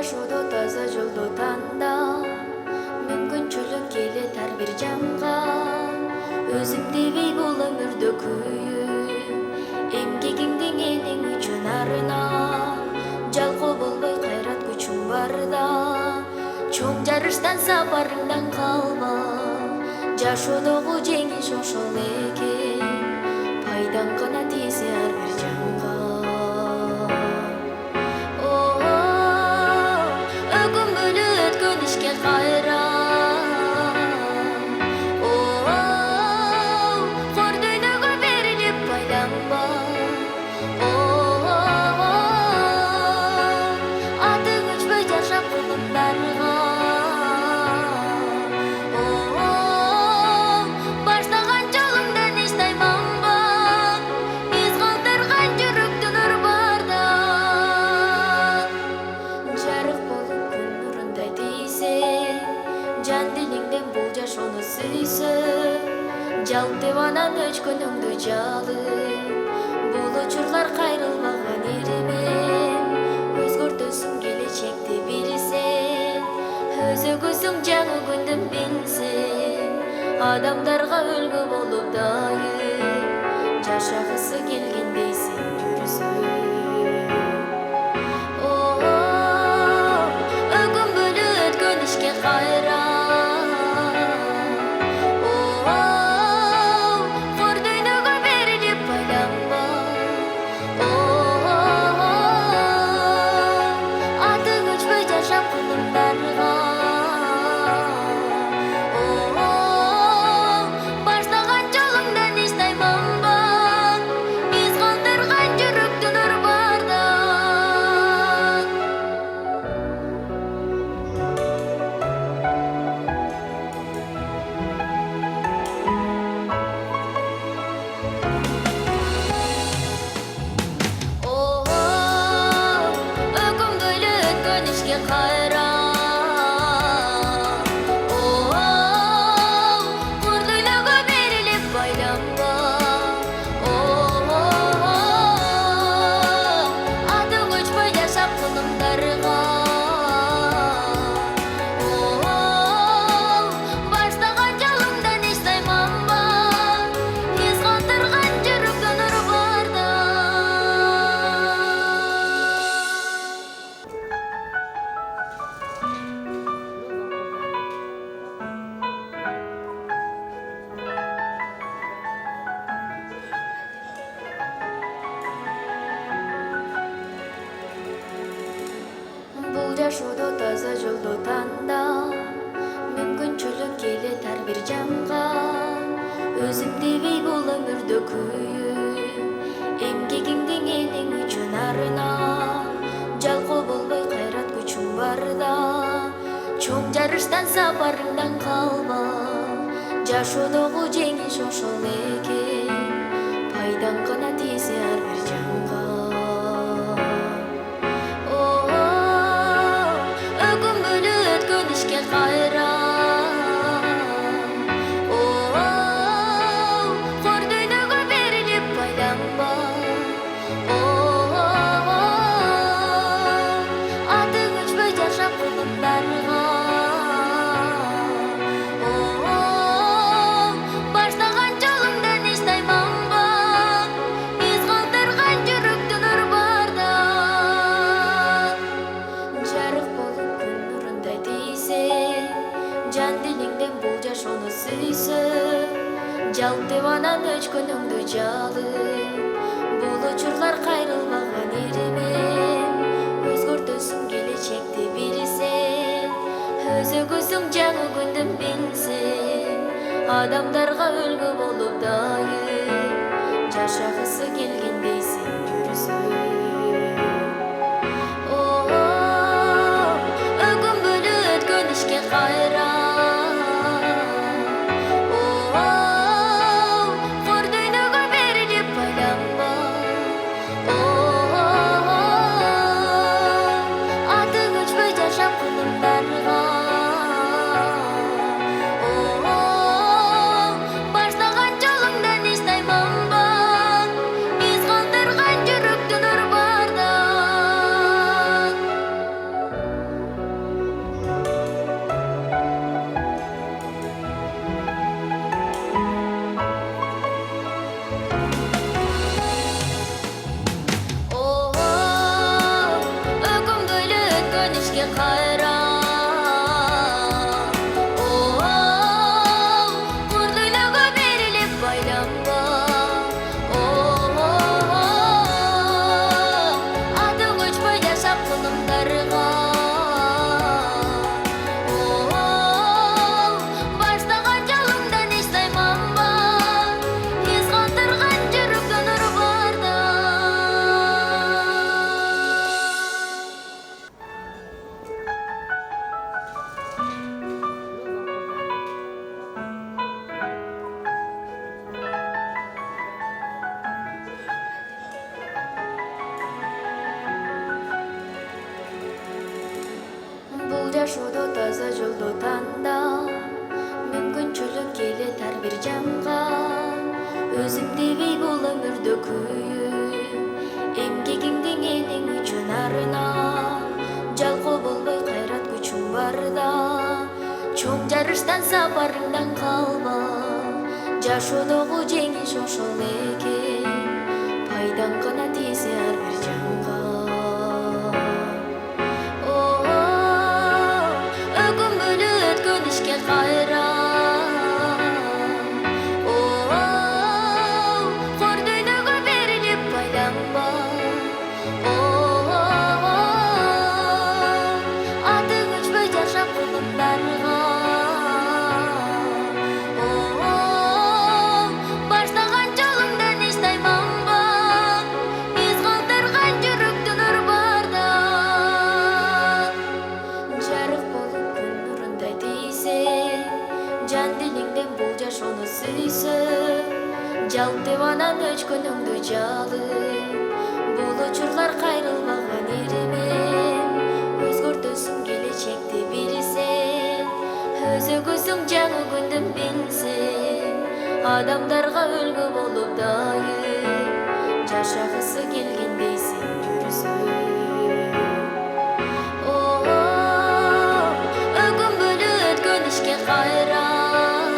жашоодо таза жолду танда, мүмкүнчүлүк келет ар бир жанга. Өзүмдү бей бул өмүрдө күйүп, эмгегиңдин элиң үчүн арына. Жалкоо болбой кайрат күчүң барда, чоң жарыштан сапарыңдан калба. Жашоодогу жеңиш ошол экен, пайдаң гана тийсе ар бир жанга. Өкүнбөлү өткөн ишке кайра, кор дүйнөгө берилип байланба. Атың өчпөй жашап кулуңдарга, баштаган жолуңдан эч тайманба. Из калтырган жүрөктүн өр барда, жарык болуп күн нурундай тийсе, жан дилиңден бул жашоону сүйсө, жалп деп анан өчкөнүңдү жалып, бул учурлар кайрылбаган иримен. Өзгөртөсүң келечекти билсең, өзөгөсүң жаңы күндүн билсең, адамдарга үлгү болуп дайым, жашагысы келгендейсиң жүрсөң. Өкүнбөлү өткөн ишке кайра, кор дүйнөгө берилип байланба. Атың өчпөй жашап кулуңдарга, баштаган жолуңдан эч тайманба. Из калтырган жүрөктүн өр барда. Өкүнбөлү өткөн ишке кайра, кор дүйнөгө берилип байланба. Атың өчпөй жашап кулуңдарга, баштаган жолуңдан эч тайманба. Из калтырган жүрөктүн өр барда. Бул жашоодо таза жолду танда, мүмкүнчүлүк келет ар бир жанга. Өзүмдү бей бул өмүрдө күйүп, эмгегиңдин элиң үчүн арына. Жалкоо болбой кайрат күчүң барда, чоң жарыштан сапарыңдан калба. Жашоодогу жеңиш ошол экен, пайдаң гана тийсе ар бир жанга. Өкүнбөлү өткөн ишке кайра, кор дүйнөгө берилип байланба. Атың өчпөй жашап кулуңдарга, баштаган жолуңдан эч тайманба. Из калтырган жүрөктүн өр барда, жарык болуп күн нурундай тийсе, жан дилиңден бул жашоону сүйсө, жалп деп анан өчкөнүңдү жалып, бул учурлар кайрылбаган иримен. Өзгөртөсүң келечекти билсең, адамдарга үлгү болуп дайым, жашагысы келгендейсиң жүрсөң. Өкүнбөлү өткөн ишке кайра, кор дүйнөгө берилип байланба. Атың өчпөй жашап кулуңдарга, баштаган жолуңдан эч тайманба. Из калтырган жүрөктүн өр барда, жарык болуп күн нурундай тийсе, жан дилиңден бул жашоону сүйсө, жалп деп анан өчкөнүңдү жалып, бул учурлар кайрылбаган иримен. Өзгөртөсүң келечекти билсең, өзөгөсүң жаңы күндүн билсең, адамдарга үлгү болуп дайым, жашагысы келгендейсиң жүрсөң. Өкүнбөлү өткөн ишке кайра, кор дүйнөгө берилип байланба. dönüşke kayran. Kurduylaga berilip baylanma. Adıň uçmay yaşap kılımdarga. Başlagan jolumdan eşdayman bar. Iz kaldırgan jürükden ur barda. Бул жашоодо таза жолду танда. Мүмкүнчүлүк келет ар бир жанга. Өзүмдү бей бул өмүрдө күйүп, эмгегиңдин элиң үчүн арына. Жалкоо болбой кайрат күчүң барда. Чоң жарыштан сапарыңдан калба. Жашоодогу жеңиш ошол экен. Пайдаң гана тийсе ар бир жанга. Ögün bölü ötkön işke kayran. Korduynaga berilip baylanma. Adıň uçmay yaşap kılımdarga. Başlagan jolumdan eşdayman bar. Iz kaldırgan jürükden ur barda. Жарык болуп күн нурундай тийсең, жан дилиңден бул жашоону сүйсөң, жалпып анан өчкөнүңдү жалып, бул учурлар кайрылбаган иримен, өзгөртөсүң келечекти билсең, өзөгөсүң жаңы күндүн билсең, адамдарга үлгү болуп дайым, жашагысы келгендейсиң жүрсөң. Ögün bölü ötkön işke kayran.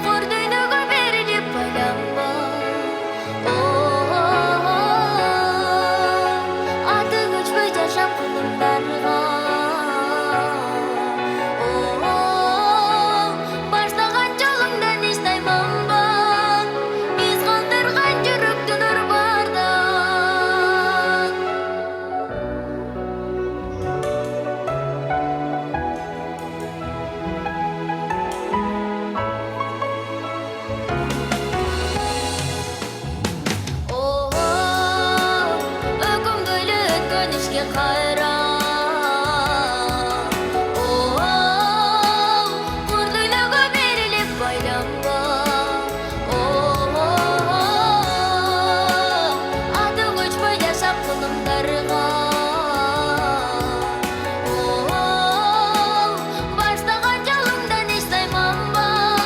Korduynaga berilip baylanma. Adıň uçmay yaşap kılımdarga. Başlagan jolumdan eşdayman bar. Iz kaldırgan jürükden ur barda. Ögün bölü ötkön işke kayran. Kurduylaga berilip baylanma. Adıň uçmay yaşap kılımdarga. Başlagan jolumdan eşdayman bar.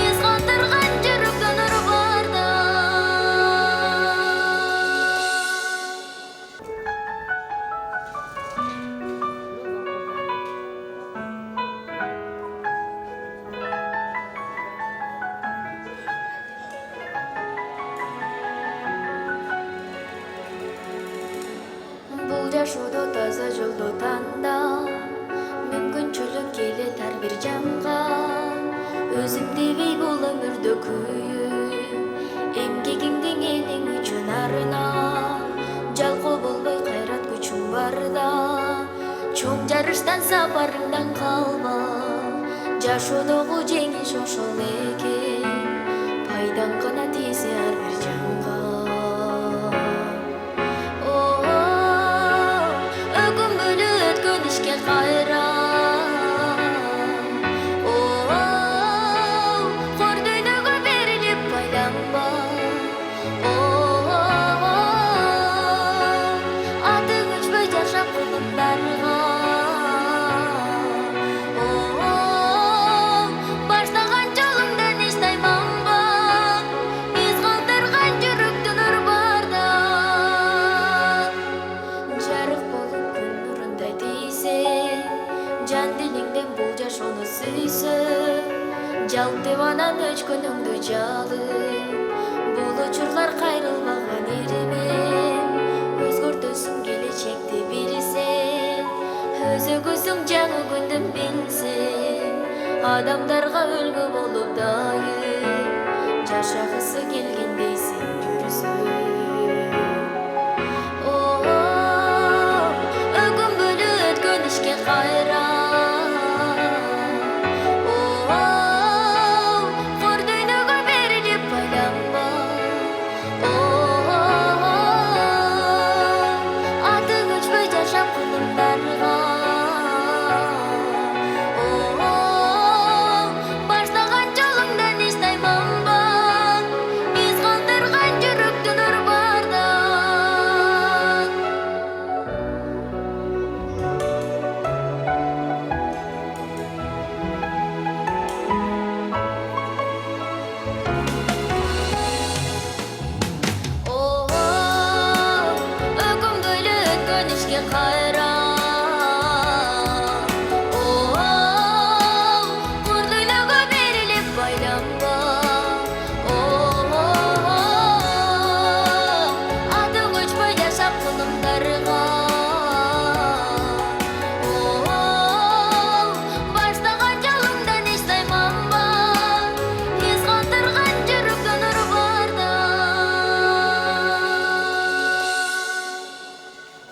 Iz kaldırgan jürükden ur barda. Ögün bölü ötkön işke kayran. Kurduylaga berilip baylanma. Adıň uçmay yaşap kılımdarga. Başlagan jolumdan eşdayman bar. Iz kaldırgan jürükden ur barda. Бул жашоодо таза жолду танда. Мүмкүнчүлүк келет ар бир жанга. Өзүмдү бей бул өмүрдө күйүп, эмгегиңдин элиң үчүн арына. Жалкоо болбой кайрат күчүң барда. Чоң жарыштан сапарыңдан калба. Жашоодогу жеңиш ошол экен. Пайдаң гана тийсе ар бир жанга. Ögün bölü ötkön işke kayran. Korduynaga berilip baylanma. Adıň uçmay yaşap kılımdarga. Başlagan jolumdan eşdayman bar. адамдарға үлгі болып дайын жашағысы келген